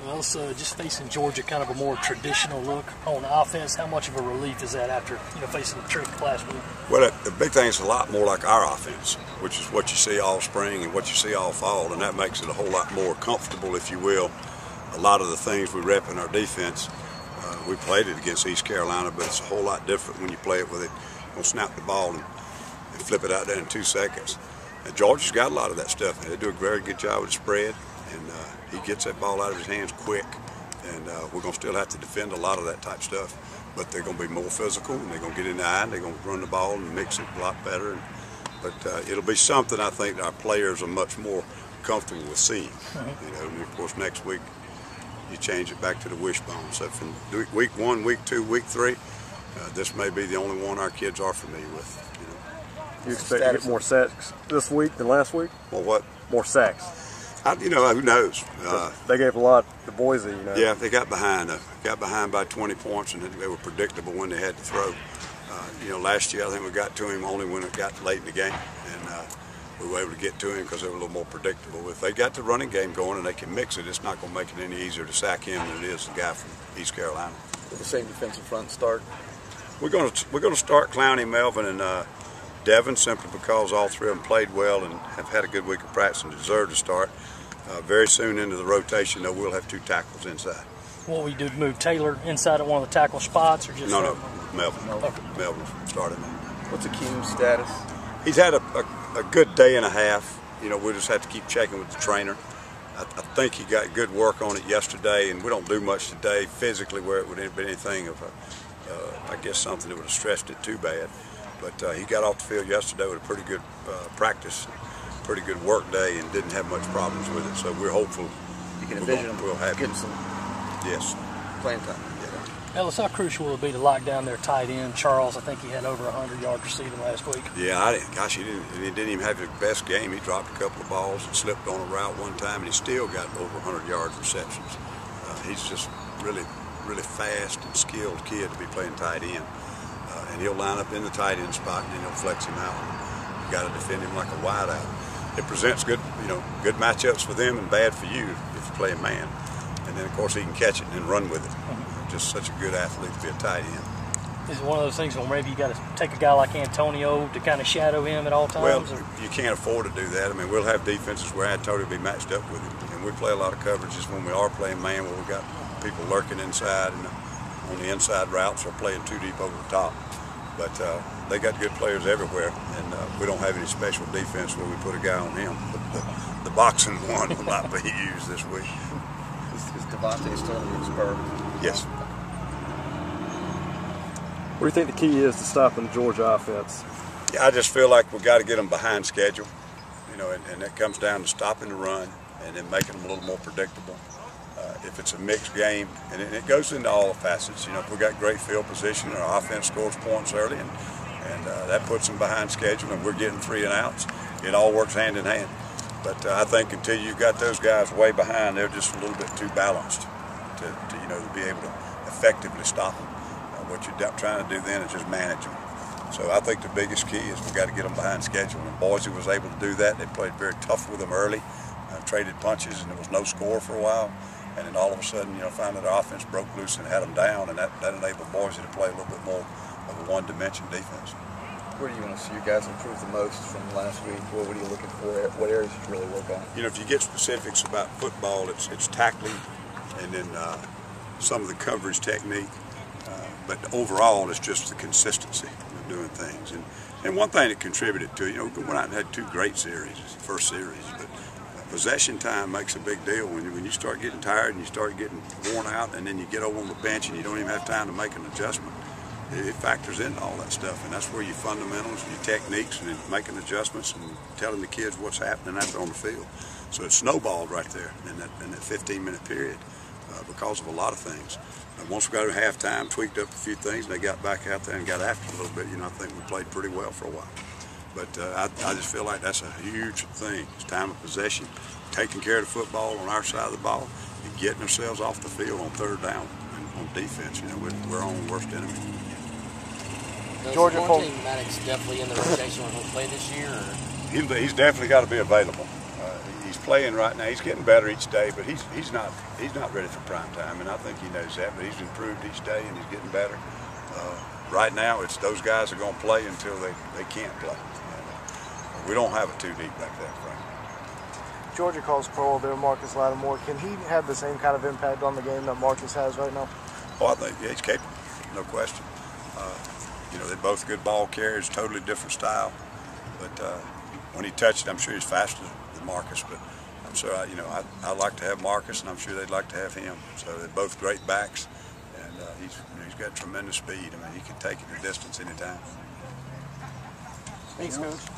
Well, it's just facing Georgia, kind of a more traditional look on offense. How much of a relief is that after facing the trick last week? Well, the big thing is a lot more like our offense, which is what you see all spring and what you see all fall, and that makes it a whole lot more comfortable, if you will. A lot of the things we rep in our defense, we played it against East Carolina, but it's a whole lot different when you play it with it. You're going to snap the ball and flip it out there in 2 seconds. And Georgia's got a lot of that stuff. They do a very good job with the spread, and he gets that ball out of his hands quick. And we're going to still have to defend a lot of that type stuff. But they're going to be more physical, and they're going to get in the eye, and they're going to run the ball and mix it a lot better. But it'll be something I think that our players are much more comfortable with seeing. And of course, next week, you change it back to the wishbone. So from week 1, week 2, week 3, this may be the only one our kids are familiar with. You expect to get more sacks this week than last week? Well, what? More sacks. Who knows? They gave a lot to Boise, Yeah, they got behind. Got behind by 20 points, and they were predictable when they had to throw. Last year I think we got to him only when it got late in the game, and we were able to get to him because they were a little more predictable. If they got the running game going and they can mix it, it's not going to make it any easier to sack him than it is the guy from East Carolina. Will the same defensive front start? We're going to start Clowney, Melvin, and Devin, simply because all three of them played well and have had a good week of practice and deserve to start. Very soon into the rotation, though, we'll have 2 tackles inside. What we do, move Taylor inside at one of the tackle spots, or just no, Melvin. Okay. Melvin started. What's Akeem's status? He's had a good day and a half. We'll just have to keep checking with the trainer. I think he got good work on it yesterday, and we don't do much today physically where it would have been anything of I guess something that would have stressed it too bad. But he got off the field yesterday with a pretty good practice, pretty good work day, and didn't have much problems with it. So we're hopeful. You can envision him getting some playing time. Yeah. Ellis, how crucial will it be to lock down their tight end, Charles? I think he had over 100 yards receiving last week. Yeah, he didn't even have his best game. He dropped a couple of balls and slipped on a route one time, and he still got over 100 yards receptions. He's just really fast and skilled kid to be playing tight end. And he'll line up in the tight end spot, and then he'll flex him out. You got to defend him like a wideout. It presents good matchups for them and bad for you if you're playing man. And then of course he can catch it and run with it. Just such a good athlete to be a tight end. Is it one of those things where maybe you got to take a guy like Antonio to kind of shadow him at all times? Well, you can't afford to do that. I mean, we'll have defenses where Antonio will be matched up with him, and we play a lot of coverages when we are playing man, where we got people lurking inside and on the inside routes or playing too deep over the top. But they got good players everywhere, and we don't have any special defense where we put a guy on him. The boxing one will not be used this week. Is Devontae still in the spur? Yes. What do you think the key is to stopping the Georgia offense? Yeah, I just feel like we've got to get them behind schedule, and that comes down to stopping the run and then making them a little more predictable. If it's a mixed game, and it goes into all the facets. If we got great field position and our offense scores points early, and that puts them behind schedule, and we're getting 3 and outs, it all works hand in hand. But I think until you've got those guys way behind, they're just a little bit too balanced to be able to effectively stop them. What you're trying to do then is just manage them. So I think the biggest key is we've got to get them behind schedule. And Boise was able to do that. They played very tough with them early, traded punches, and there was no score for a while. And then all of a sudden, found that our offense broke loose and had them down, and that enabled Boise to play a little bit more of a one-dimension defense. Where do you want to see you guys improve the most from last week? What are you looking for? What areas you really work on? If you get specifics about football, it's tackling, and then some of the coverage technique. But overall, it's just the consistency of doing things. And one thing that contributed to it, we went out and had 2 great series, first series, but possession time makes a big deal. When you start getting tired and you start getting worn out, and then you get over on the bench and you don't even have time to make an adjustment, it factors into all that stuff. And that's where your fundamentals, your techniques, and making adjustments and telling the kids what's happening out there on the field. So it snowballed right there in that 15-minute period because of a lot of things. Once we got to halftime, tweaked up a few things, and they got back out there and got after it a little bit. I think we played pretty well for a while. But I just feel like that's a huge thing. It's time of possession, taking care of the football on our side of the ball, and getting ourselves off the field on 3rd down and on defense. We're our own worst enemy. Georgia Maddox definitely in the rotation when he'll play this year? Or? He's definitely got to be available. he's playing right now. He's getting better each day, but he's not ready for prime time, and I think he knows that. But he's improved each day, and he's getting better. Right now, it's those guys are going to play until they can't play. And, we don't have it too deep back there, Frank. Georgia calls pro there, Marcus Lattimore. Can he have the same kind of impact on the game that Marcus has right now? Oh, I think he's capable, no question. You know, they're both good ball carriers, totally different style. But when he touched it, I'm sure he's faster than Marcus. But I'm sure, I like to have Marcus, and I'm sure they'd like to have him. So they're both great backs, and he's got tremendous speed. I mean, he can take it the distance anytime. Thanks, Coach.